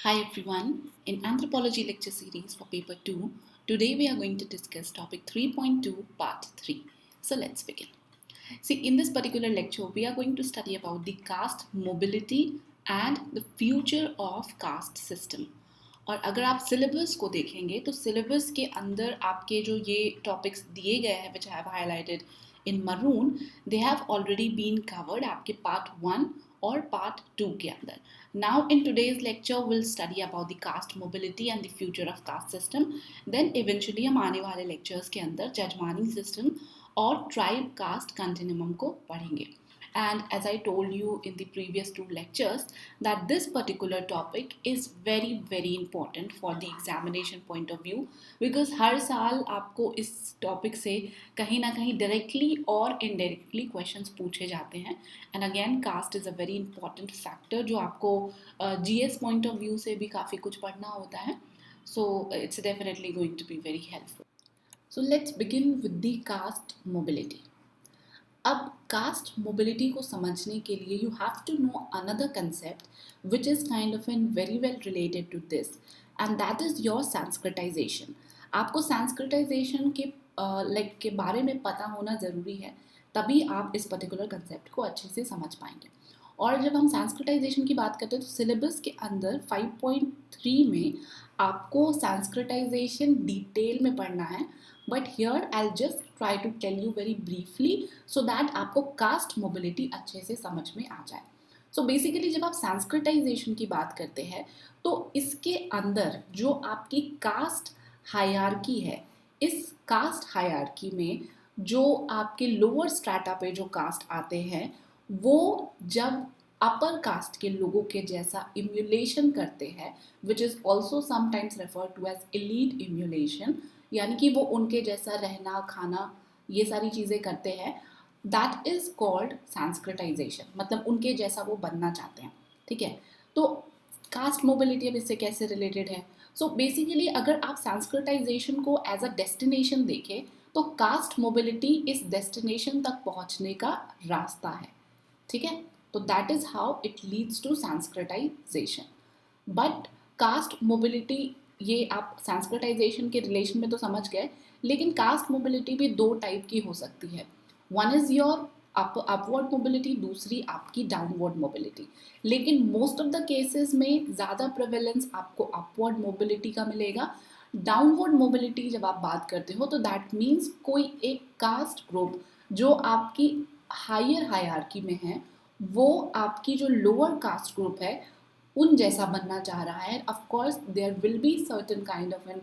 Hi everyone. In Anthropology lecture series for paper 2, today we are going to discuss topic 3.2 part 3. So let's begin. See, in this particular lecture we are going to study about the caste mobility and the future of caste system. और अगर आप syllabus को देखेंगे तो syllabus के अंदर आपके जो ये टॉपिक्स दिए गए हैं which I have highlighted in maroon they have already been covered आपके पार्ट 1 और पार्ट 2 के अंदर. Now in today's lecture we'll study about the caste mobility and the future of caste system. Then eventually हम आने वाले lectures के अंदर जजमानी system और tribe caste continuum को पढ़ेंगे. And as I told you in the previous two lectures that this particular topic is very important for the examination point of view because हर साल आपको इस topic से कहीं ना कहीं directly और indirectly questions पूछे जाते हैं. And again caste is a very important factor जो आपको GS point of view से भी काफ़ी कुछ पढ़ना होता है. So it's definitely going to be very helpful. So let's begin with the caste mobility. अब कास्ट मोबिलिटी को समझने के लिए you have to know another concept which is kind of an very well related to this and that is your Sanskritisation. आपको Sanskritisation के के बारे में पता होना ज़रूरी है, तभी आप इस पर्टिकुलर कंसेप्ट को अच्छे से समझ पाएंगे. और जब हम संस्कृताइजेशन की बात करते हैं तो सिलेबस के अंदर 5.3 में आपको संस्कृताइजेशन डिटेल में पढ़ना है. But here I just try to tell you very briefly so that आपको कास्ट मोबिलिटी अच्छे से समझ में आ जाए. सो बेसिकली जब आप संस्कृताइजेशन की बात करते हैं तो इसके अंदर जो आपकी कास्ट हायरार्की है, इस कास्ट हायरार्की में जो आपके लोअर स्ट्रैटा पे जो कास्ट आते हैं वो जब अपर कास्ट के लोगों के जैसा इम्यूलेशन करते हैं which is also sometimes refer to as elite emulation, यानी कि वो उनके जैसा रहना खाना ये सारी चीज़ें करते हैं, दैट इज़ कॉल्ड संस्कृताइजेशन. मतलब उनके जैसा वो बनना चाहते हैं. ठीक है, तो कास्ट मोबिलिटी अब इससे कैसे रिलेटेड है. सो बेसिकली अगर आप संस्कृताइजेशन को एज अ डेस्टिनेशन देखें तो कास्ट मोबिलिटी इस डेस्टिनेशन तक पहुंचने का रास्ता है. ठीक है, तो that is how it leads to Sanskritisation. But caste mobility ये आप संस्कृताइजेशन के रिलेशन में तो समझ गए, लेकिन कास्ट मोबिलिटी भी दो टाइप की हो सकती है. One is your upward mobility, दूसरी आपकी डाउनवर्ड मोबिलिटी. लेकिन मोस्ट ऑफ द केसेस में ज़्यादा प्रेवेलेंस आपको अपवर्ड मोबिलिटी का मिलेगा. डाउनवर्ड मोबिलिटी जब आप बात करते हो तो दैट मीन्स कोई एक कास्ट ग्रुप जो आपकी हायर हायरार्की में है वो आपकी जो लोअर कास्ट ग्रुप है उन जैसा बनना चाह रहा है. Of course there will be certain kind of an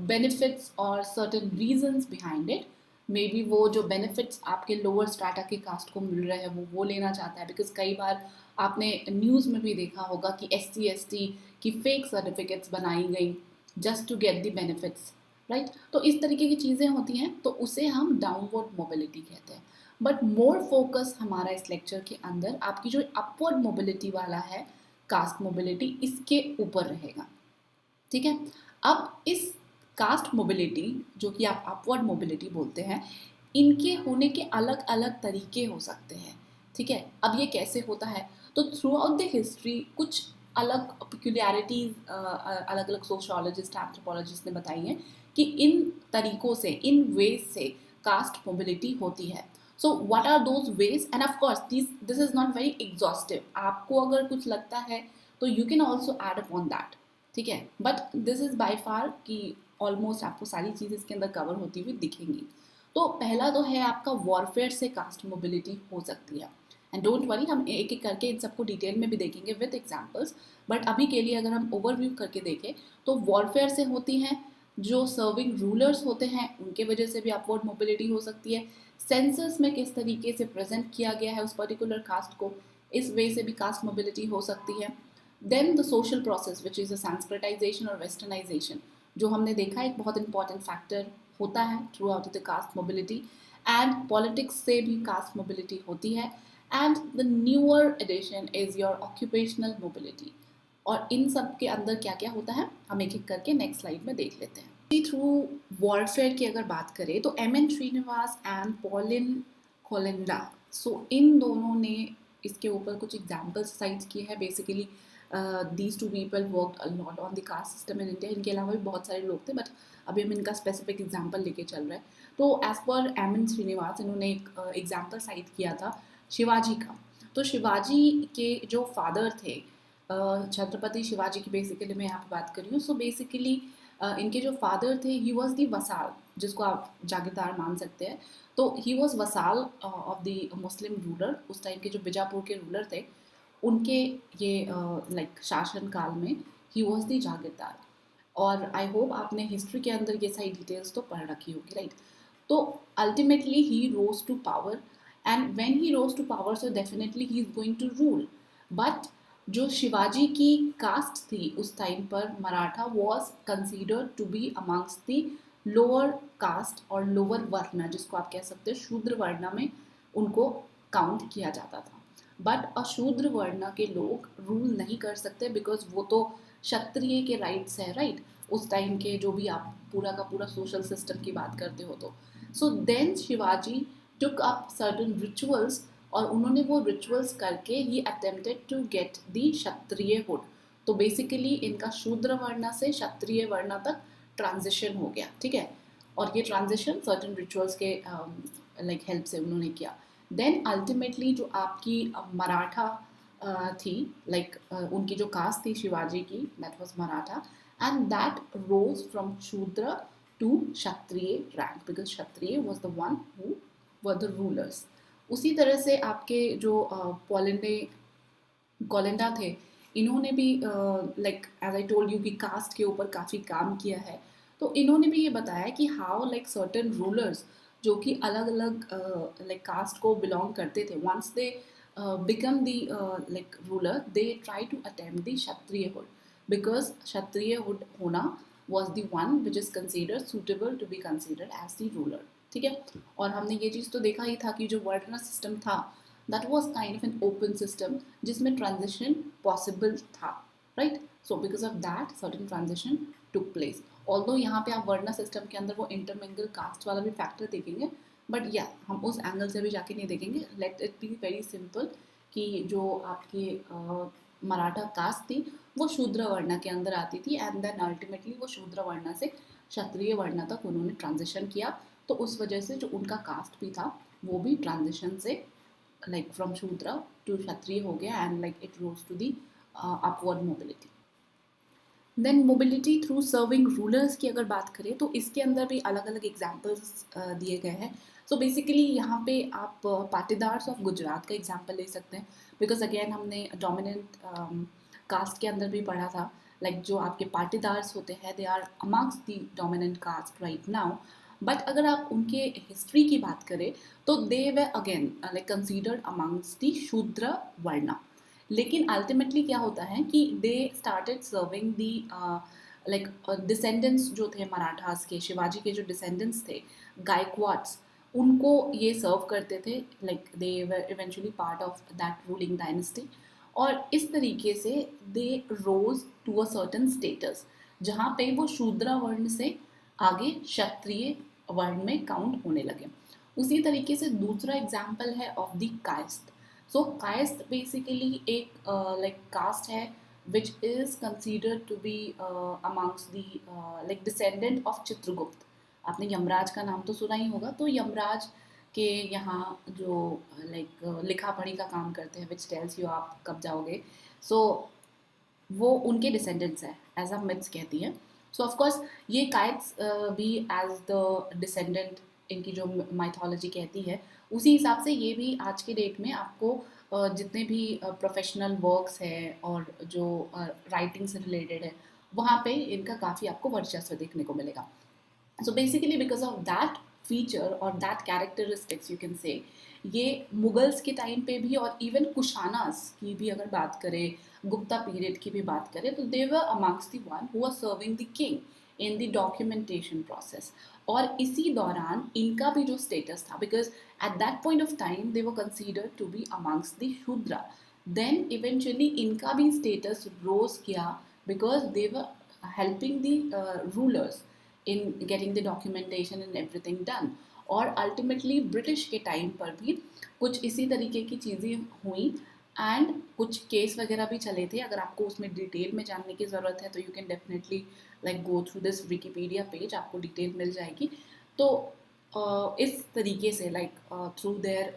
benefits और certain reasons behind it. May be वो जो बेनिफिट्स आपके लोअर स्ट्राटा के कास्ट को मिल रहे हैं वो लेना चाहता है. बिकॉज कई बार आपने न्यूज़ में भी देखा होगा कि SC/ST की फेक सर्टिफिकेट्स बनाई गई just to get the benefits, right. तो इस तरीके की चीज़ें होती हैं, तो उसे हम डाउनवर्ड मोबिलिटी कहते हैं. बट मोर फोकस हमारा इस लेक्चर के अंदर आपकी जो अपवर्ड मोबिलिटी वाला है कास्ट मोबिलिटी, इसके ऊपर रहेगा. ठीक है, अब इस कास्ट मोबिलिटी जो कि आप अपवर्ड मोबिलिटी बोलते हैं, इनके होने के अलग अलग तरीके हो सकते हैं. ठीक है, अब ये कैसे होता है, तो थ्रू आउट द हिस्ट्री कुछ अलग पिक्यूलियरिटीज अलग अलग सोशियोलॉजिस्ट एंथ्रोपोलॉजिस्ट ने बताई हैं कि इन तरीकों से, इन वेज से कास्ट मोबिलिटी होती है. So what are those ways, and of course this is not very exhaustive. आपको अगर कुछ लगता है तो you can also add upon that. ठीक है, but this is by far कि ऑलमोस्ट आपको सारी चीज़ इसके अंदर कवर होती हुई दिखेंगी. तो पहला तो है आपका वॉरफेयर से कास्ट मोबिलिटी हो सकती है. एंड डोंट वरी, हम एक एक करके इन सबको डिटेल में भी देखेंगे विद एग्जाम्पल्स. बट अभी के लिए अगर हम ओवरव्यू करके देखें तो वॉरफेयर से होती हैं, जो सर्विंग रूलर्स होते हैं उनके वजह से भी अपवर्ड मोबिलिटी हो सकती है. सेंसस में किस तरीके से प्रेजेंट किया गया है उस पर्टिकुलर कास्ट को, इस वे से भी कास्ट मोबिलिटी हो सकती है. Then the social process which is a Sanskritisation और वेस्टर्नाइजेशन, जो हमने देखा एक बहुत इंपॉर्टेंट फैक्टर होता है throughout the caste mobility. And politics से भी कास्ट मोबिलिटी होती है. And the newer addition is your occupational mobility. और इन सब के अंदर क्या क्या होता है हम एक एक करके नेक्स्ट स्लाइड में देख लेते हैं. थ्रू वॉरफेयर की अगर बात करें तो M.N. Srinivas and Pauline Kolenda, so इन दोनों ने इसके ऊपर कुछ एग्जाम्पल्स साइट किए हैं. Basically these two people work a lot on the caste system in India. इनके अलावा भी बहुत सारे लोग थे, बट अभी हम इनका स्पेसिफिक एग्जाम्पल लेके चल रहे हैं. तो as per M N Srinivas, इन्होंने एक एग्जाम्पल साइट किया था शिवाजी का. तो शिवाजी के जो फादर थे, छत्रपति शिवाजी की बेसिकली मैं यहाँ पे बात कर रही हूँ. सो बेसिकली इनके जो फादर थे, ही वॉज दी वसाल, जिसको आप जागीरदार मान सकते हैं. तो he was vassal of the Muslim ruler. उस टाइम के जो बीजापुर के रूलर थे, उनके ये लाइक शासन काल में ही वॉज दी जागीरदार. और आई होप आपने हिस्ट्री के अंदर ये सारी डिटेल्स तो पढ़ रखी होगी, राइट. तो ultimately he rose to power, and when he rose to power, so definitely he is going to rule. But जो शिवाजी की कास्ट थी उस टाइम पर, Maratha was considered to be amongst the lower caste और लोअर वर्ण, जिसको आप कह सकते हैं शूद्र वर्ण में उनको काउंट किया जाता था. बट अशूद्र वर्ण के लोग रूल नहीं कर सकते, बिकॉज वो तो क्षत्रिय के राइट्स है, राइट. उस टाइम के जो भी आप पूरा का पूरा सोशल सिस्टम की बात करते हो तो. So then Shivaji took up certain rituals, और उन्होंने वो रिचुअल्स करके ही attempted to get the Kshatriya hood. तो बेसिकली इनका शूद्र वर्ण से क्षत्रिय वर्ण तक ट्रांजिशन हो गया, ठीक है. और ये ट्रांजिशन सर्टन रिचुअल्स के लाइक हेल्प से उन्होंने किया. देन अल्टीमेटली जो आपकी मराठा थी, लाइक उनकी जो कास्ट थी शिवाजी की, that was Maratha, and that rose from Shudra to Kshatriya rank, because Kshatriya was the one who were the rulers. उसी तरह से आपके जो कोलिंडा थे, इन्होंने भी like as I told you कि कास्ट के ऊपर काफ़ी काम किया है. तो इन्होंने भी ये बताया कि हाउ लाइक सर्टेन रूलर्स जो कि अलग अलग लाइक कास्ट को बिलोंग करते थे, once they become the like ruler, they try to attempt the kshatriyahood, because kshatriyahood होना was the one which is considered suitable to be considered as the ruler, ठीक है. और हमने ये चीज़ तो देखा ही था कि जो वर्ण सिस्टम था, that was kind of an open system जिसमें transition possible था, right. So because of that certain transition took place. Although यहाँ पे आप वर्ण सिस्टम के अंदर वो intermingle caste वाला भी फैक्टर देखेंगे, बट या हम उस एंगल से भी जाके नहीं देखेंगे. Let it be very simple कि जो आपकी मराठा कास्ट थी वो शूद्र वर्ण के अंदर आती थी, एंड देन अल्टीमेटली वो शूद्र वर्ण से क्षत्रिय वर्ण तक उन्होंने ट्रांजिशन किया. तो उस वजह से जो उनका कास्ट भी था वो भी ट्रांजिशन से like from Shudra to Kshatriya हो गया, and like it rose to the upward mobility. Then mobility through serving rulers की अगर बात करें तो इसके अंदर भी अलग अलग एग्जाम्पल्स दिए गए हैं. सो बेसिकली यहाँ पे आप पाटीदार्स ऑफ गुजरात का एग्जाम्पल ले सकते हैं, बिकॉज अगेन हमने डोमिनेंट कास्ट के अंदर भी पढ़ा था, लाइक जो आपके पाटीदार्स होते हैं they are amongst the dominant caste right now. But अगर आप उनके हिस्ट्री की बात करें तो they were again like considered amongst the Shudra varna. लेकिन अल्टीमेटली क्या होता है कि they started serving the like descendants जो थे मराठास के, शिवाजी के जो डिसेंडेंट्स थे गायकवाड्स, उनको ये सर्व करते थे, like they were eventually part of that ruling dynasty. और इस तरीके से दे रोज टू अ सर्टन स्टेटस जहाँ पे वो शूद्र वर्ण से आगे क्षत्रिय वर्ण में काउंट होने लगे. उसी तरीके से दूसरा एग्जाम्पल है of the Kayastha. So Kayastha basically एक लाइक कास्ट है which is considered to be amongst the like descendant of Chitragupta. आपने यमराज का नाम तो सुना ही होगा. तो यमराज के यहाँ जो लाइक लिखा पढ़ी का काम करते हैं, which tells you आप कब जाओगे, सो वो उनके डिसेंडेंट्स है, एज अ मिथ्स कहती है. सो ऑफकोर्स ये कायट्स भी एज द डिसेंडेंट इनकी जो माइथोलॉजी कहती है, उसी हिसाब से ये भी आज के डेट में आपको जितने भी प्रोफेशनल वर्क्स हैं और जो राइटिंग से रिलेटेड है, वहाँ पे इनका काफ़ी आपको वर्चस्व देखने को मिलेगा. So basically because of that feature और that characteristics you can say, ये मुगल्स के टाइम पे भी और इवन कुशानास की भी अगर बात करें, गुप्ता पीरियड की भी बात करें, तो they were amongst the one who are serving the king in the documentation process. और इसी दौरान इनका भी जो स्टेटस था, because at that point of time they were considered to be amongst the Shudra. Then eventually इनका भी स्टेटस रोज किया, because they were helping the rulers in getting the documentation and everything done. और ultimately British के time पर भी कुछ इसी तरीके की चीज़ें हुई, एंड कुछ केस वगैरह भी चले थे. अगर आपको उसमें डिटेल में जानने की ज़रूरत है तो you can definitely like go through this Wikipedia page, आपको डिटेल मिल जाएगी. तो इस तरीके से like through their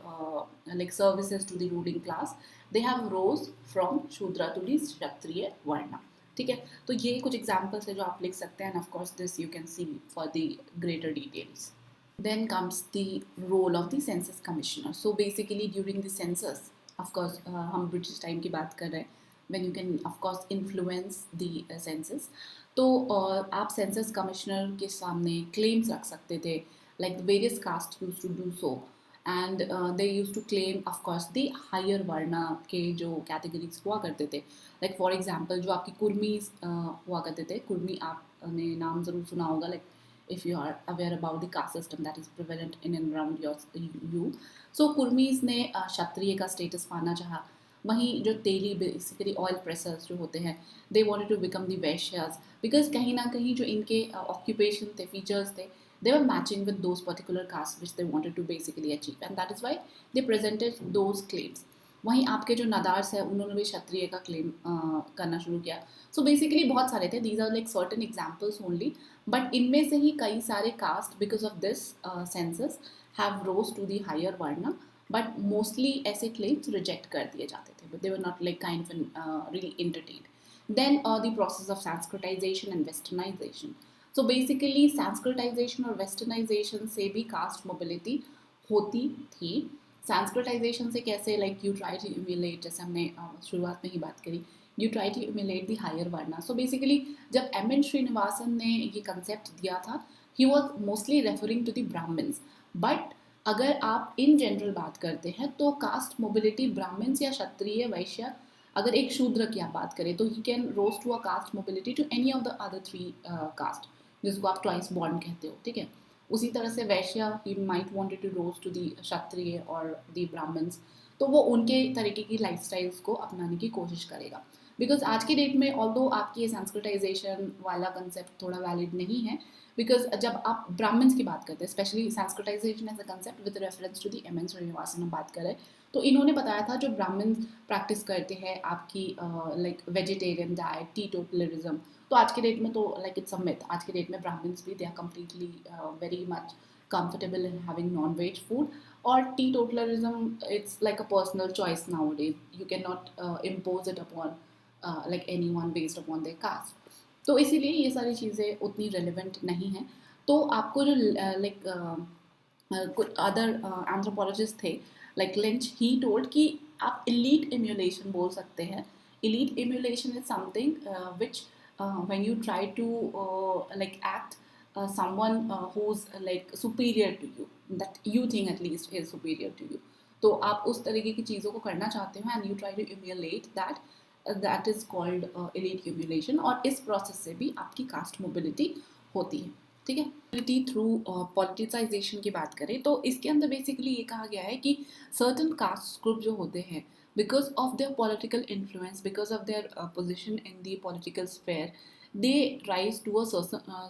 like services to the ruling class they have rose from Shudra to the Kshatriya varna. ठीक है, तो ये कुछ एग्जाम्पल्स है जो आप लिख सकते हैं. And of course this you can see for the greater details. Then comes the role of the census commissioner. So basically during the census, of course हम ब्रिटिश टाइम की बात कर रहे हैं, when you can of course influence the census. तो आप census commissioner के सामने claims रख सकते थे, like various castes used to do so, and they used to claim of course the higher varna के जो categories हुआ करते थे. like for example जो आपकी कुर्मीज हुआ करते थे, कुर्मी आपने नाम ज़रूर सुना होगा, like if you are aware about the caste system that is prevalent in and around you. So कुर्मीज ने क्षत्रिय का स्टेटस पाना चाहा. वहीं जो तेली बेसिकली ऑयल प्रेसर्स जो होते हैं, they wanted to become the Vaishyas, because कहीं ना कहीं जो इनके ऑक्यूपेशन थे, फीचर्स थे, they were matching with those particular castes which they wanted to basically achieve, and that is why they presented those claims. वहीं आपके जो नदार्स है उन्होंने भी क्षत्रिय का क्लेम करना शुरू किया. सो बेसिकली बहुत सारे थे, these are like certain examples only, but इनमें से ही कई सारे caste because of this census have rose to the higher varna, but mostly ऐसे क्लेम्स रिजेक्ट कर दिए जाते थे, but they were not like kind of really entertained. Then the process of Sanskritisation and westernisation. So basically Sanskritisation और westernisation से भी caste mobility होती थी. संस्कृताइजेशन से कैसे, like you try to emulate, जैसे हमने शुरुआत में ही बात करी, you try to emulate the higher varna. So basically जब एम.एन. श्रीनिवासन ने ये कंसेप्ट दिया था, he was mostly referring to the Brahmins. But अगर आप इन जनरल बात करते हैं तो कास्ट मोबिलिटी ब्राह्मण्स या क्षत्रिय वैश्य, अगर एक शूद्र की आप बात करें तो he can rose to a caste mobility to any of the other three caste, जिसको आप ट्वाइस बॉन्ड कहते हो. ठीक है, उसी तरह से वैश्य ही might wanted to rose to the Kshatriya और दी ब्राह्मण्स, तो वो उनके तरीके की लाइफस्टाइल्स को अपनाने की कोशिश करेगा. बिकॉज आज के डेट में ऑल्दो आपकी ये संस्कृताइजेशन वाला कंसेप्ट थोड़ा वैलिड नहीं है, बिकॉज जब आप ब्राह्मण्स की बात करते हैं, specially Sanskritisation as a concept with reference to the M N. Srinivasan हम बात करें, तो इन्होंने बताया था जो ब्राह्मण प्रैक्टिस करते हैं आपकी लाइक वेजिटेरियन डाइट, टीटोटलरिज्म, तो आज के डेट में तो लाइक इट्स अ मिथ. आज के डेट में ब्राह्मण्स भी they are completely very much comfortable in having non-veg food, or teetotalism, it's like a personal choice nowadays. You cannot impose it upon like anyone based upon their caste. तो इसीलिए ये सारी चीज़ें उतनी रेलिवेंट नहीं हैं. तो आपको जो लाइक कुछ अदर एंथ्रोपोलॉजिस्ट थे लाइक लिंच, ही टोल्ड कि आप इलीट इम्यूलेशन बोल सकते हैं. Elite emulation is something which when you try to like act someone who's like superior to you, that you think at least is superior to you. तो आप उस तरीके की चीज़ों को करना चाहते हो and you try to emulate that, that is called elite emulation. और इस प्रोसेस से भी आपकी कास्ट मोबिलिटी होती है. ठीक है, मोबिलिटी थ्रू पॉलिटिसाइजेशन की बात करें तो इसके अंदर बेसिकली ये कहा गया है कि सर्टन कास्ट ग्रुप जो होते हैं, because of their political influence, because of their position in the political sphere, they rise to a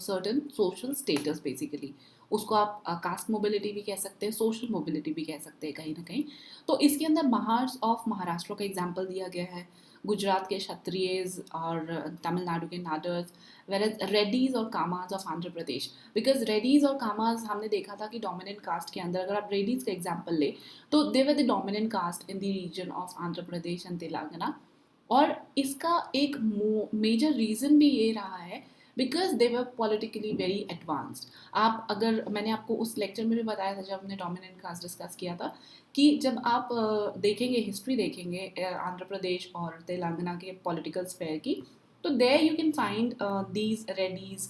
certain social status basically. उसको आप कास्ट मोबिलिटी भी कह सकते हैं, सोशल मोबिलिटी भी कह सकते हैं कहीं ना कहीं. तो इसके अंदर महार्स ऑफ महाराष्ट्र का एग्जाम्पल दिया गया है, गुजरात के क्षत्रियज और तमिलनाडु के नाडर्स, वेरएज रेड्डीज और commas of Andhra Pradesh. Because Reddy's और कामाज हमने देखा था कि डोमिनेंट कास्ट के अंदर, अगर आप रेड्डीज का एग्जाम्पल ले तो they were the dominant caste in the region of Andhra Pradesh and Telangana. और इसका एक मेजर रीज़न भी ये रहा है because they were politically very advanced. आप अगर, मैंने आपको उस लेक्चर में भी बताया था जब हमने डोमिनेंट कास्ट डिस्कस किया था, कि जब आप देखेंगे, हिस्ट्री देखेंगे आंध्र प्रदेश और तेलंगाना के पॉलिटिकल स्फेयर की, तो there you can find these Reddys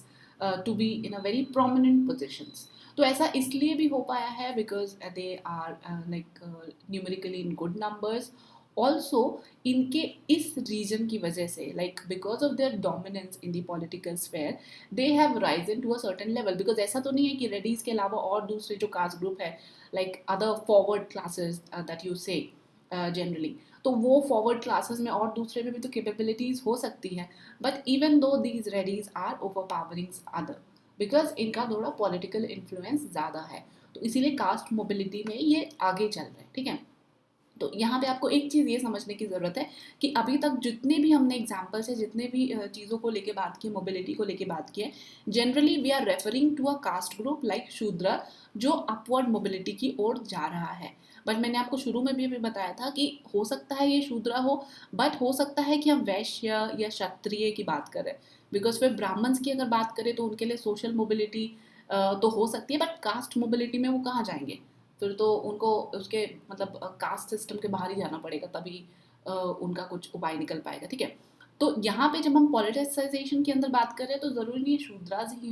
to be in a very prominent positions. तो ऐसा इसलिए भी हो पाया है because they are like numerically in good numbers. Also इनके इस रीजन की वजह से, like because of their dominance in the political sphere, they have risen to a certain level. Because ऐसा तो नहीं है कि रेडीज के अलावा और दूसरे जो कास्ट ग्रुप है, like other forward classes that you से जनरली, तो वो फॉरवर्ड क्लासेस में और दूसरे में भी तो कैपेबिलिटीज हो सकती हैं, but even though these Reddys are overpowering other, because इनका थोड़ा पॉलिटिकल इन्फ्लुएंस ज़्यादा है. तो इसीलिए कास्ट मोबिलिटी में ये आगे चल रहे हैं. ठीक है, तो यहाँ पे आपको एक चीज़ ये समझने की ज़रूरत है कि अभी तक जितने भी हमने एग्जाम्पल्स है, जितने भी चीज़ों को लेके बात की, मोबिलिटी को लेके बात की है, generally we are referring to a caste group like Shudra, जो अपवर्ड मोबिलिटी की ओर जा रहा है। बट मैंने आपको शुरू में भी अभी बताया था कि हो सकता है ये शूद्र हो, बट हो सकता है कि हम वैश्य या क्षत्रिय की बात करें, बिकॉज फिर ब्राह्मण्स की अगर बात करें तो उनके लिए सोशल मोबिलिटी तो हो सकती है, बट कास्ट मोबिलिटी में वो कहाँ जाएंगे? फिर तो उनको उसके मतलब कास्ट सिस्टम के बाहर ही जाना पड़ेगा, तभी उनका कुछ उपाय निकल पाएगा। ठीक है, तो यहाँ पे जब हम पॉलिटिसाइजेशन के अंदर बात कर रहे हैं तो ज़रूरी नहीं है शूद्राज ही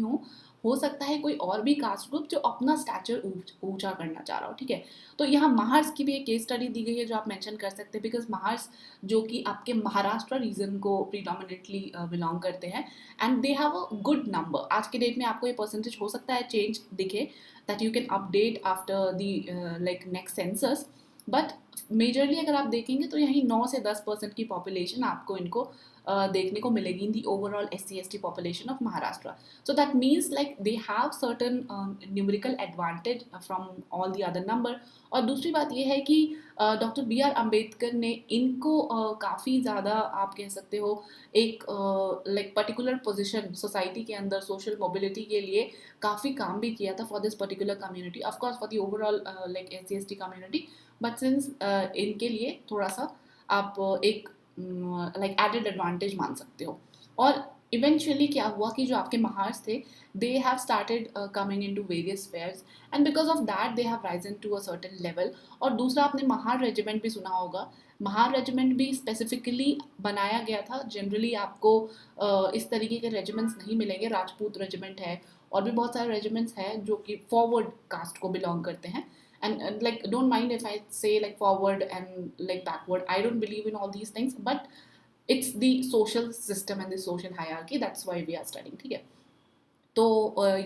हो सकता है कोई और भी कास्ट ग्रुप जो अपना स्टैचर ऊंचा करना चाह रहा हो। ठीक है, तो यहाँ महार्स की भी एक केस स्टडी दी गई है जो आप मेंशन कर सकते हैं, बिकॉज महार्स जो कि आपके महाराष्ट्र रीजन को प्रीडोमिनेटली बिलोंग करते हैं, and they have a good number. आज के डेट में आपको ये परसेंटेज हो सकता है चेंज दिखे, that you can update after the like next census, but majorly अगर आप देखेंगे तो यही 9 से 10% की पॉपुलेशन आपको इनको देखने को मिलेगी in the overall SC/ST population of Maharashtra. So that means like they have certain numerical advantage from all the other number. और दूसरी बात ये है कि डॉक्टर B.R. अम्बेडकर ने इनको काफ़ी ज़्यादा आप कह सकते हो एक लाइक पर्टिकुलर पोजीशन सोसाइटी के अंदर सोशल मोबिलिटी के लिए काफ़ी काम भी किया था for this particular community, of course for the overall like SC/ST community, but since इनके लिए थोड़ा सा आप एक लाइक एडेड एडवांटेज मान सकते हो। और इवेंचुअली क्या हुआ कि जो आपके महार्स थे, they have started coming into various spheres, and because of that they have risen to a certain level. और दूसरा आपने महार रेजिमेंट भी सुना होगा, महार रेजिमेंट भी स्पेसिफिकली बनाया गया था। जनरली आपको इस तरीके के रेजिमेंट्स नहीं मिलेंगे, राजपूत रेजिमेंट है और भी बहुत सारे रेजिमेंट्स हैं जो कि फॉरवर्ड कास्ट को बिलोंग करते हैं। And like don't mind if I say like forward and like backward, I don't believe in all these things, but it's the social system and the social hierarchy, that's why we are studying। ठीक है, तो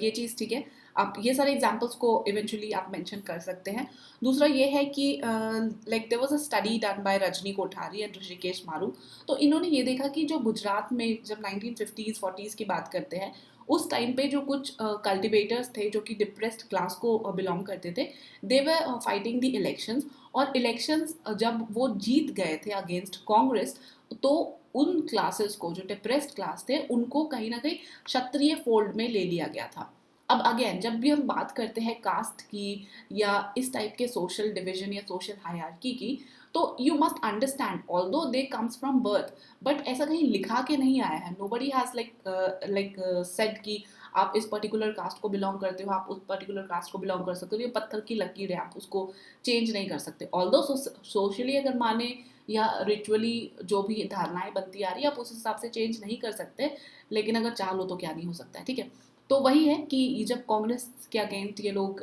ये चीज़ ठीक है, आप ये सारे examples को इवेंचुअली आप मेंशन कर सकते हैं। दूसरा ये है कि like there was a study done by Rajni Kothari and Rishikesh Maru. तो इन्होंने ये देखा कि जो गुजरात में जब 1950s 40s की बात करते हैं, उस टाइम पे जो कुछ कल्टिवेटर्स थे जो कि डिप्रेस्ड क्लास को बिलोंग करते थे, दे वर फाइटिंग द इलेक्शंस, और इलेक्शंस जब वो जीत गए थे अगेंस्ट कांग्रेस, तो उन क्लासेस को जो डिप्रेस्ड क्लास थे उनको कहीं ना कहीं क्षत्रिय फोल्ड में ले लिया गया था। अब अगेन जब भी हम बात करते हैं कास्ट की या इस टाइप के सोशल डिवीजन या सोशल हायरार्की की, तो you must understand although they comes from birth, but ऐसा कहीं लिखा के नहीं आया है। नोबडी हैज लाइक सेड कि आप इस पर्टिकुलर कास्ट को बिलोंग करते हो, आप उस पर्टिकुलर कास्ट को बिलोंग कर सकते हो, ये पत्थर की लकीर है, आप उसको चेंज नहीं कर सकते। ऑल्दो सोशली अगर माने या रिचुअली जो भी धारणाएं बनती आ रही है, आप उस हिसाब से चेंज नहीं कर सकते, लेकिन अगर चाह लो तो क्या नहीं हो सकता है। ठीक है, तो वही है कि जब कांग्रेस के अगेंस्ट ये लोग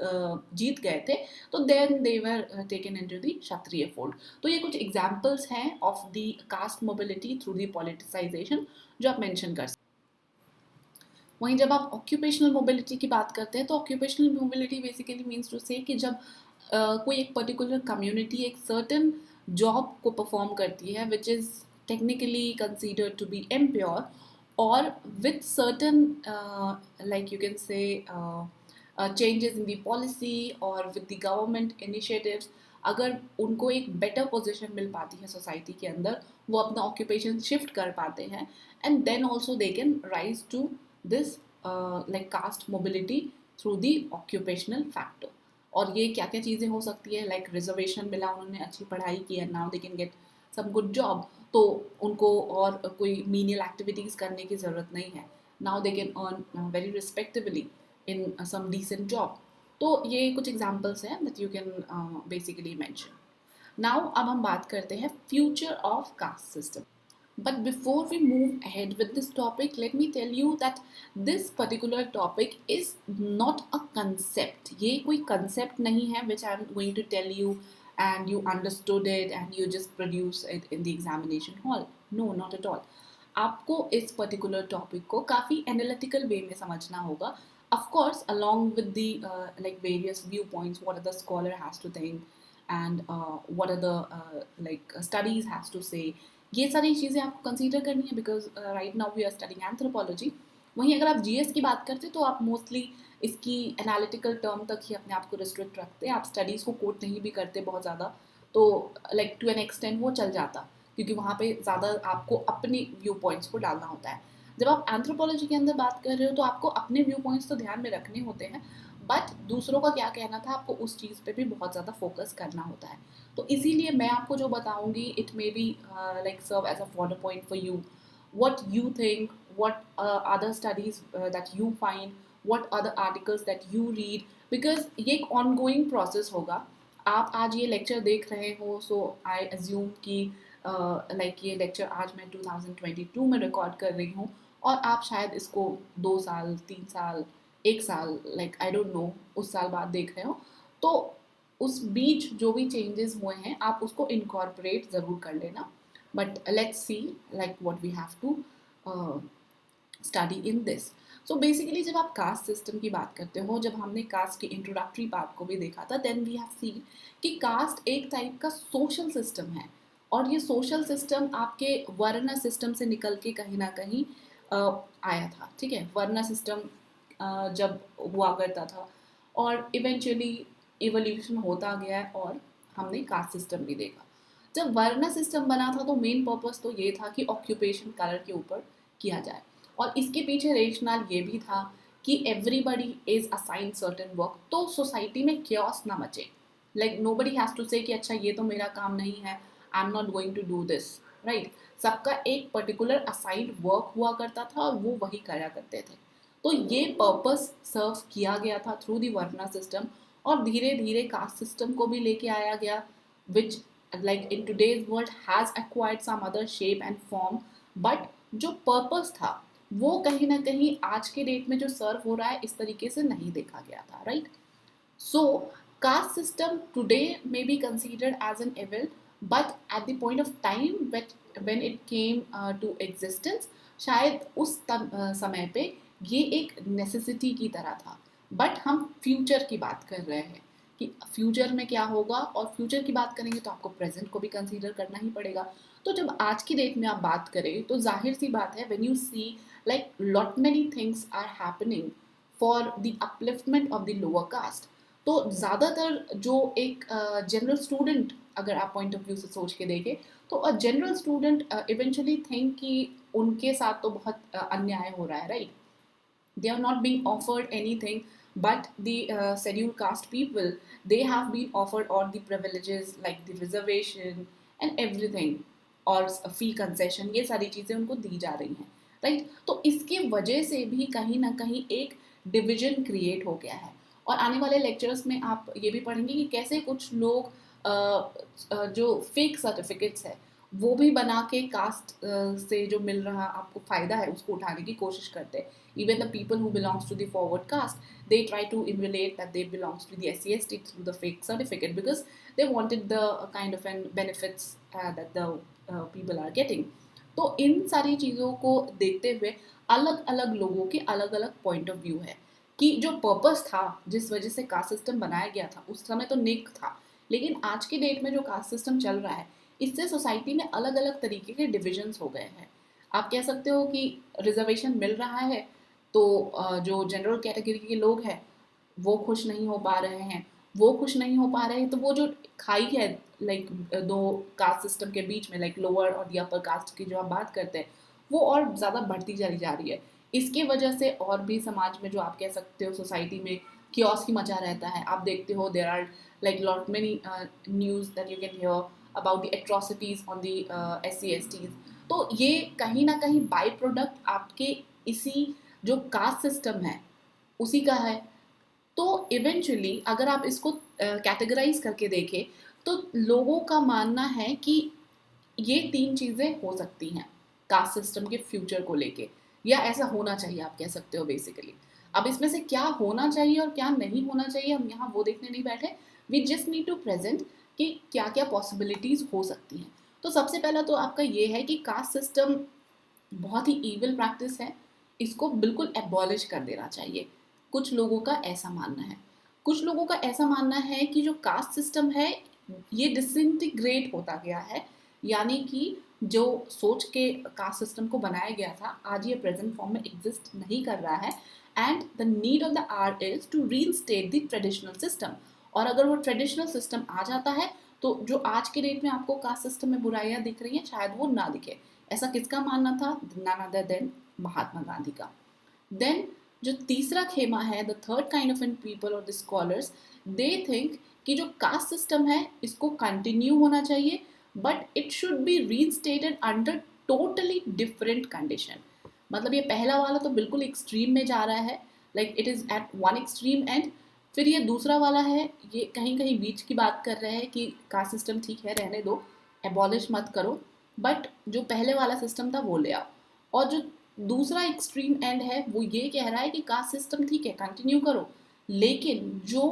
जीत गए थे, तो then they were taken into the Kshatriya fold. तो ये कुछ एग्जांपल्स हैं of the caste mobility through the politicisation जो आप मेंशन कर सकते हैं। वहीं जब आप ऑक्यूपेशनल मोबिलिटी की बात करते हैं, तो occupational mobility basically means to say कि जब कोई एक पर्टिकुलर कम्युनिटी एक सर्टन जॉब को परफॉर्म करती है which is technically considered to be impure, or with certain like you can say changes in the policy or with the government initiatives, अगर उनको एक बेटर पोजीशन मिल पाती है सोसाइटी के अंदर, वो अपना ऑक्यूपेशन शिफ्ट कर पाते हैं, and then also they can rise to this like caste mobility through the occupational factor. और ये क्या क्या चीज़ें हो सकती है, लाइक रिजर्वेशन मिला, उन्होंने अच्छी पढ़ाई की है, now they can get some good job, तो उनको और कोई मीनियल एक्टिविटीज़ करने की ज़रूरत नहीं है, now they can earn very respectably in some decent job. तो ये कुछ एग्जांपल्स हैं that you can basically mention. Now अब हम बात करते हैं future of caste system. But before we move ahead with this topic, let me tell you that this particular topic is not a concept. ये कोई concept नहीं है which I am going to tell you and you understood it and you just produce it in the examination hall. No, not at all. आपको इस particular topic को काफ़ी analytical way में समझना होगा. Of course, along with the like various viewpoints, what the scholar has to think and what are the like studies has to say, ये सारी चीज़ें आपको कंसीडर करनी है, because right now we are studying anthropology. वहीं अगर आप GS की बात करते तो आप मोस्टली इसकी एनालिटिकल टर्म तक ही अपने आप को रिस्ट्रिक्ट रखते हैं, आप स्टडीज़ को कोट नहीं भी करते बहुत ज़्यादा, तो लाइक टू एन एक्सटेंट वो चल जाता, क्योंकि वहाँ पे ज़्यादा आपको अपने व्यू पॉइंट्स को डालना होता है। जब आप एंथ्रोपोलॉजी के अंदर बात कर रहे हो तो आपको अपने व्यू पॉइंट्स तो ध्यान में रखने होते हैं, बट दूसरों का क्या कहना था आपको उस चीज़ पे भी बहुत ज़्यादा फोकस करना होता है। तो इसीलिए मैं आपको जो बताऊंगी it may be like serve as a follow point for you, what you think, what other studies that you find, what other articles that you read, because ये एक ongoing process होगा। आप आज ये लेक्चर देख रहे हो, सो आई अज्यूम कि लाइक ये लेक्चर आज मैं 2022 में रिकॉर्ड कर रही हूँ, और आप शायद इसको 2 साल 3 साल 1 साल लाइक आई डोंट नो उस साल बाद देख रहे हो। तो उस बीच जो भी चेंजेस हुए हैं आप उसको इनकॉर्पोरेट ज़रूर कर लेना। But let's see like what we have to study in this. So basically जब आप कास्ट सिस्टम की बात करते हो, जब हमने कास्ट की इंट्रोडक्टरी पार्ट को भी देखा था, देन वी हैव सीन कि कास्ट एक टाइप का सोशल सिस्टम है, और ये सोशल सिस्टम आपके वर्ण सिस्टम से निकल के कहीं ना कहीं आया था। ठीक है, वर्ण सिस्टम जब हुआ करता था और इवेंचुअली इवोल्यूशन होता गया और हमने कास्ट सिस्टम भी देखा। जब वर्ण सिस्टम बना था तो मेन पर्पस तो ये था कि ऑक्यूपेशन कलर के ऊपर किया जाए, और इसके पीछे रेशनल ये भी था कि everybody is assigned certain work, तो सोसाइटी में क्योस ना मचे। Like nobody has to say कि अच्छा ये तो मेरा काम नहीं है, I am not going to do this, right. सबका एक पर्टिकुलर असाइंड वर्क हुआ करता था और वो वही करा करते थे। तो ये पर्पस सर्व किया गया था थ्रू दी वर्ना सिस्टम, और धीरे धीरे कास्ट सिस्टम को भी लेके आया गया, विच like in today's world has acquired some other shape and form, but जो पर्पस था वो कहीं ना कहीं आज के डेट में जो सर्व हो रहा है इस तरीके से नहीं देखा गया था, right. So caste system today may be considered as an evil, but at the point of time when it came to existence, शायद उस समय पे ये एक नेसेसिटी की तरह था। बट हम फ्यूचर की बात कर रहे हैं कि फ्यूचर में क्या होगा, और फ्यूचर की बात करेंगे तो आपको प्रेजेंट को भी कंसीडर करना ही पड़ेगा। तो जब आज की डेट में आप बात करें तो जाहिर सी बात है, when you see like lot many things are happening for the upliftment of the lower caste. तो ज़्यादातर जो एक जनरल स्टूडेंट, अगर आप पॉइंट ऑफ व्यू से सोच के देखें, तो a general student eventually think कि उनके साथ तो बहुत अन्याय हो रहा है, right. They are not being offered anything, but the scheduled caste people, they have been offered all the privileges like the reservation and everything, और fee concession, ये सारी चीज़ें उनको दी जा रही हैं, राइट। तो इसके वजह से भी कहीं ना कहीं एक डिविजन क्रिएट हो गया है, और आने वाले लेक्चर्स में आप ये भी पढ़ेंगे कि कैसे कुछ लोग जो फेक सर्टिफिकेट्स है वो भी बना के कास्ट से जो मिल रहा आपको फ़ायदा है उसको उठाने की कोशिश करते हैं। Even the people who belongs to the forward caste, they try to emulate that they belongs to the SC/ST through the fake certificate, because they wanted the kind of an benefits that the people are getting. तो इन सारी चीज़ों को देखते हुए अलग अलग लोगों के अलग अलग पॉइंट ऑफ व्यू है कि जो पर्पस था जिस वजह से कास्ट सिस्टम बनाया गया था उस समय तो नेक था, लेकिन आज के डेट में जो कास्ट सिस्टम चल रहा है इससे सोसाइटी में अलग अलग तरीके के डिविजन्स हो गए हैं। आप कह सकते हो कि रिजर्वेशन मिल रहा है तो जो जनरल कैटेगरी के लोग हैं वो खुश नहीं हो पा रहे हैं, वो खुश नहीं हो पा रहे हैं, तो वो जो खाई है लाइक दो कास्ट सिस्टम के बीच में, लाइक लोअर और दी अपर कास्ट की जो आप बात करते हैं, वो और ज़्यादा बढ़ती चली जा रही है। इसके वजह से और भी समाज में जो आप कह सकते हो सोसाइटी में क्योस ही मचा रहता है। आप देखते हो there are like lot many news that you can hear about the atrocities on the SC/STs। तो ये कहीं ना कहीं बाई प्रोडक्ट आपके इसी जो कास्ट सिस्टम है उसी का है। तो इवेंचुअली अगर आप इसको कैटेगराइज करके देखें तो लोगों का मानना है कि ये 3 चीज़ें हो सकती हैं कास्ट सिस्टम के फ्यूचर को लेके, या ऐसा होना चाहिए आप कह सकते हो बेसिकली। अब इसमें से क्या होना चाहिए और क्या नहीं होना चाहिए हम यहाँ वो देखने नहीं बैठे, we just need to present कि क्या क्या पॉसिबिलिटीज़ हो सकती हैं। तो सबसे पहला तो आपका ये है कि कास्ट सिस्टम बहुत ही ईविल प्रैक्टिस है, इसको बिल्कुल एबॉलिश कर देना चाहिए। कुछ लोगों का ऐसा मानना है। कुछ लोगों का ऐसा मानना है कि जो कास्ट सिस्टम है ये डिसइंटीग्रेट होता गया है, यानी कि जो सोच के कास्ट सिस्टम को बनाया गया था आज ये प्रेजेंट फॉर्म में एग्जिस्ट नहीं कर रहा है, and the need of the hour is to reinstate the traditional system. और अगर वो ट्रेडिशनल सिस्टम आ जाता है तो जो आज के डेट में आपको कास्ट सिस्टम में बुराइयां दिख रही हैं शायद वो ना दिखे। ऐसा किसका मानना था? None other than Mahatma Gandhi का। देन जो तीसरा खेमा है, the third kind of in people और द स्कॉलर्स, दे थिंक कि जो कास्ट सिस्टम है इसको कंटिन्यू होना चाहिए, but it should be reinstated under totally different condition. मतलब ये पहला वाला तो बिल्कुल एक्सट्रीम में जा रहा है, like it is at one extreme end. फिर ये दूसरा वाला है, ये कहीं कहीं बीच की बात कर रहे हैं कि कास्ट सिस्टम ठीक है रहने दो, एबॉलिश मत करो, बट जो पहले वाला सिस्टम था वो ले आओ। और जो दूसरा एक्सट्रीम एंड है वो ये कह रहा है कि कास्ट सिस्टम ठीक है कंटिन्यू करो, लेकिन जो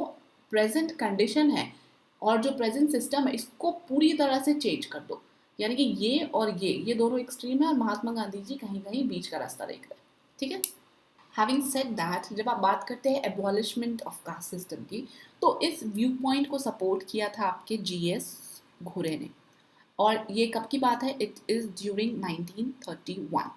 प्रेजेंट कंडीशन है और जो प्रेजेंट सिस्टम है इसको पूरी तरह से चेंज कर दो। यानी कि ये और ये दोनों एक्सट्रीम है और महात्मा गांधी जी कहीं कहीं बीच का रास्ता देख रहे हैं। ठीक है। हैविंग सेड दैट, जब आप बात करते हैं एबॉलिशमेंट ऑफ कास्ट सिस्टम की, तो इस व्यू पॉइंट को सपोर्ट किया था आपके जीएस घुरे ने। और ये कब की बात है? It is during 1931।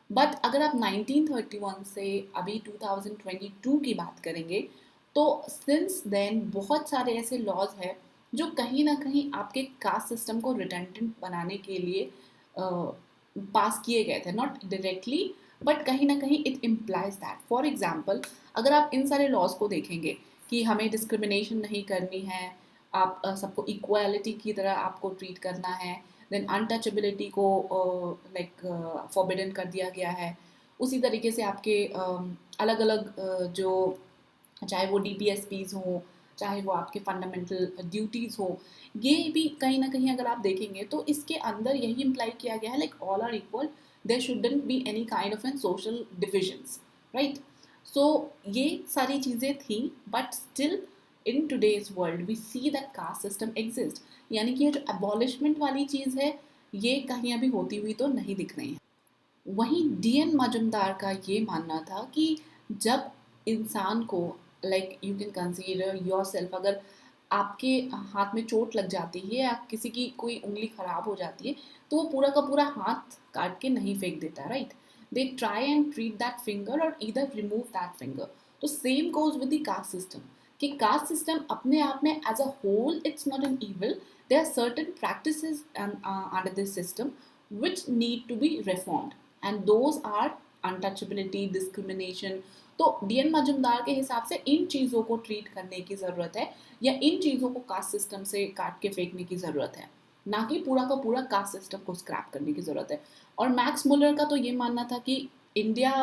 बट अगर आप 1931 से अभी 2022 की बात करेंगे तो सिंस देन बहुत सारे ऐसे लॉज हैं जो कहीं ना कहीं आपके कास्ट सिस्टम को रिडंडेंट बनाने के लिए पास किए गए थे, नॉट डायरेक्टली बट कहीं ना कहीं it implies that. For example, अगर आप इन सारे लॉज को देखेंगे कि हमें डिस्क्रिमिनेशन नहीं करनी है, आप सबको इक्वालिटी की तरह आपको ट्रीट करना है, देन अनटचेबिलिटी को लाइक फॉरबिडन कर दिया गया है। उसी तरीके से आपके अलग अलग जो, चाहे वो डीपीएसपीज हो, चाहे वो आपके फंडामेंटल ड्यूटीज़ हो, ये भी कहीं ना कहीं अगर आप देखेंगे तो इसके अंदर यही इम्प्लाई किया गया है, like all are equal, there shouldn't be any kind of an social divisions, right. So ये सारी चीज़ें थी, but still in today's world we see that caste system exist. यानी कि ये जो अबॉलिशमेंट वाली चीज़ है ये कहीं अभी होती हुई तो नहीं दिख रही है। वहीं डीएन मजुमदार का ये मानना था कि जब इंसान को, like you can consider your self, अगर आपके हाथ में चोट लग जाती है या किसी की कोई उंगली खराब हो जाती है तो वो पूरा का पूरा हाथ काट के नहीं फेंक देता, right. They try and treat that finger और इधर रिमूव दैट फिंगर। तो same goes with the caste system, कि कास्ट सिस्टम अपने आप में as a whole it's not an evil, there are certain practices under this system which need to be reformed and those are untouchability, discrimination। तो DN Majumdar के हिसाब से इन चीज़ों को ट्रीट करने की ज़रूरत है या इन चीज़ों को कास्ट सिस्टम से काट के फेंकने की ज़रूरत है, ना कि पूरा का पूरा कास्ट सिस्टम को स्क्रैप करने की ज़रूरत है। और मैक्स मुलर का तो ये मानना था कि इंडिया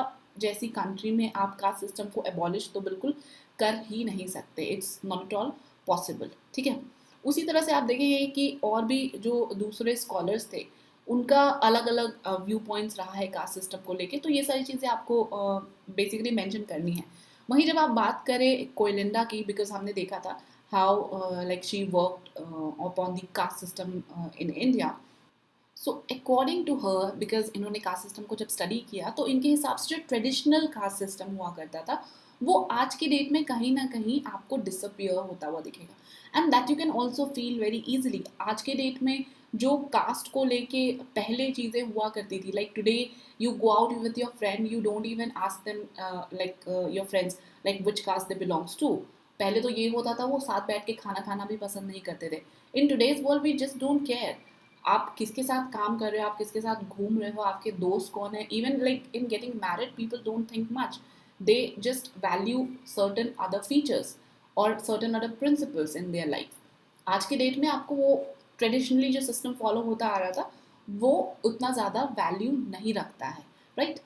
जैसी कंट्री में आप कास्ट सिस्टम को एबॉलिश तो बिल्कुल कर ही नहीं सकते, it's not at all possible. ठीक है। उसी तरह से आप देखेंगे कि और भी जो दूसरे स्कॉलर्स थे उनका अलग अलग व्यू पॉइंट्स रहा है कास्ट सिस्टम को लेके, तो ये सारी चीज़ें आपको बेसिकली मेंशन करनी है। वहीं जब आप बात करें कोयलिंडा की, बिकॉज हमने देखा था how like she worked upon the caste system in India. So according to her, because इन्होंने कास्ट सिस्टम को जब स्टडी किया तो इनके हिसाब से जो ट्रेडिशनल कास्ट सिस्टम हुआ करता था वो आज की डेट में कहीं ना कहीं आपको डिसअपियर होता हुआ दिखेगा। And that you can also feel very easily. आज के डेट में जो कास्ट को लेके पहले चीज़ें हुआ करती थी, like today you go out with your friend, you don't even ask them like your friends like which caste they belongs to. पहले तो ये होता था वो साथ बैठ के खाना खाना भी पसंद नहीं करते थे। In today's world we just don't care आप किसके साथ काम कर रहे हो, आप किसके साथ घूम रहे हो, आपके दोस्त कौन है। Even like in getting married people don't think much, they just value certain other features और certain other principles in their life. आज के डेट में आपको वो ट्रेडिशनली जो सिस्टम फॉलो होता आ रहा था वो उतना ज़्यादा वैल्यू नहीं रखता है, राइट।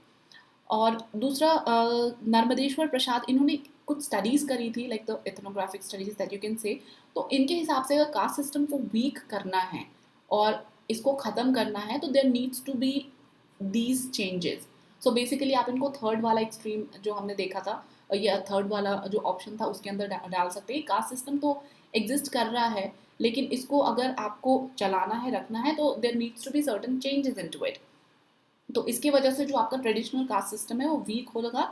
और दूसरा नर्मदेश्वर प्रसाद, इन्होंने कुछ स्टडीज़ करी थी, like the ethnographic studies that you can से। तो इनके हिसाब से अगर कास्ट सिस्टम को वीक करना है और इसको ख़त्म करना है तो there needs to be these changes. So basically आप इनको थर्ड वाला एक्सट्रीम जो हमने देखा था या थर्ड वाला जो ऑप्शन था उसके अंदर डाल सकते हैं। कास्ट सिस्टम तो एग्जिस्ट कर रहा है लेकिन इसको अगर आपको चलाना है, रखना है, तो there needs to be certain changes into it. तो इसकी वजह से जो आपका ट्रेडिशनल कास्ट सिस्टम है वो वीक होगा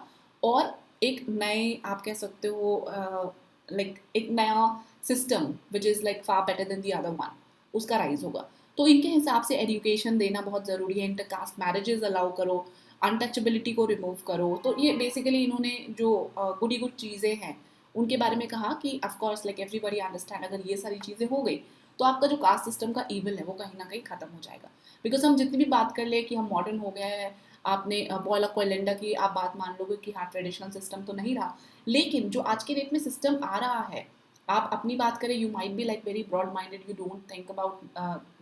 और एक नए आप कह सकते हो लाइक एक नया system which is like far better than the other one, उसका राइज होगा। तो इनके हिसाब से एजुकेशन देना बहुत ज़रूरी है, इंटर कास्ट मैरिजेस अलाउ करो, अनटचेबिलिटी को रिमूव करो। तो ये बेसिकली इन्होंने जो गुड चीज़ें हैं उनके बारे में कहा कि ऑफकोर्स लाइक एवरीबडी अंडरस्टैंड अगर ये सारी चीज़ें हो गई तो आपका जो कास्ट सिस्टम का ईविल है वो कहीं ना कहीं खत्म हो जाएगा। बिकॉज हम जितनी भी बात कर ले कि हम मॉडर्न हो गए हैं, आपने पॉला कोयलेंडा की आप बात मान लोगे कि हाँ ट्रेडिशनल सिस्टम तो नहीं रहा, लेकिन जो आज के डेट में सिस्टम आ रहा है, आप अपनी बात करें, you might be like very broad minded, you don't think about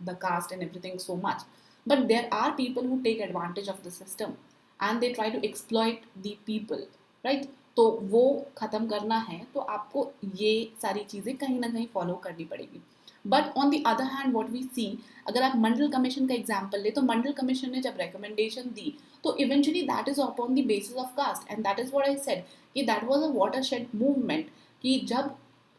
the caste and everything so much, but there are people who take advantage of the system and they try to exploit the people, right. तो वो ख़त्म करना है तो आपको ये सारी चीज़ें कहीं ना कहीं फॉलो करनी पड़ेगी। But on the other hand what we see, अगर आप मंडल कमीशन का एग्जांपल ले, तो मंडल कमीशन ने जब रिकमेंडेशन दी तो eventually that is upon the basis of caste, and that is what I said कि that was a watershed movement, कि जब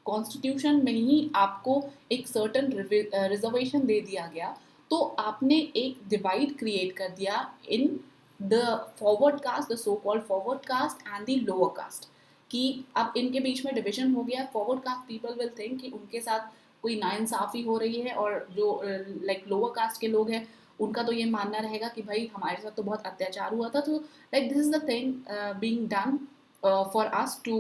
कॉन्स्टिट्यूशन में ही आपको एक सर्टन रिजर्वेशन दे दिया गया, तो आपने एक डिवाइड क्रिएट कर दिया in the forward caste, the so called forward caste and the lower caste, कि अब इनके बीच में डिविजन हो गया। Forward caste people will think कि उनके साथ कोई नाइंसाफ़ी हो रही है, और जो लाइक लोअर कास्ट के लोग हैं उनका तो ये मानना रहेगा कि भाई हमारे साथ तो बहुत अत्याचार हुआ था, तो like this is the thing being done for us to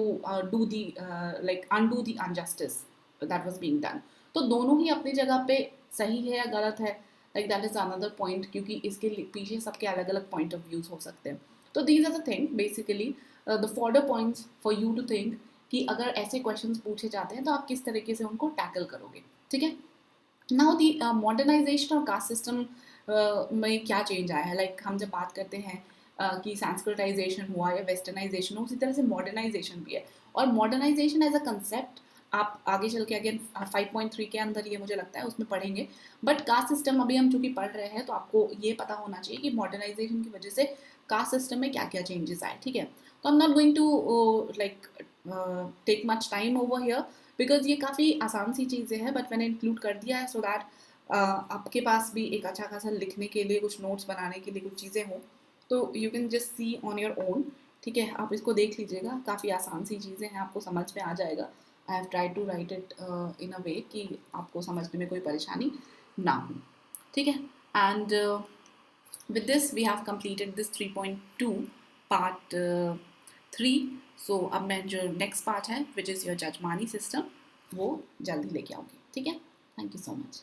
do the like undo the injustice that was being done. तो दोनों ही अपनी जगह पे सही है या गलत है, like that is another point, क्योंकि इसके पीछे सबके अलग अलग पॉइंट ऑफ व्यूज हो सकते हैं। तो these are the thing basically the further points for you to think कि अगर ऐसे क्वेश्चंस पूछे जाते हैं तो आप किस तरीके से उनको टैकल करोगे, ठीक है। नाउ दी मॉडर्नाइजेशन और कास्ट सिस्टम में क्या चेंज आया है, लाइक हम जब बात करते हैं कि संस्कृताइजेशन हुआ या वेस्टर्नाइजेशन, उसी तरह से मॉडर्नाइजेशन भी है। और मॉडर्नाइजेशन एज अ कंसेप्ट आप आगे चल के अगेन 5.3 के अंदर ये मुझे लगता है उसमें पढ़ेंगे, बट कास्ट सिस्टम अभी हम चूंकि पढ़ रहे हैं तो आपको ये पता होना चाहिए कि मॉडर्नाइजेशन की वजह से कास्ट सिस्टम में क्या क्या चेंजेस आए, ठीक है। तो I am not going to like take much time over here, because ये काफ़ी आसान सी चीज़ें हैं, बट मैंने इंक्लूड कर दिया है सो दैट आपके पास भी एक अच्छा खासा लिखने के लिए, कुछ नोट्स बनाने के लिए कुछ चीज़ें हों, तो you can just see on your own, ठीक है। आप इसको देख लीजिएगा, काफ़ी आसान सी चीज़ें हैं, आपको समझ में आ जाएगा। I have try to write it in a way कि आपको समझने में कोई परेशानी ना हो, ठीक है। And with this we have completed this 3.2 part 3। सो अब मैं जो नेक्स्ट पार्ट है विच इज़ योर जजमानी सिस्टम वो जल्दी लेके आऊँगी, ठीक है। Thank you so much.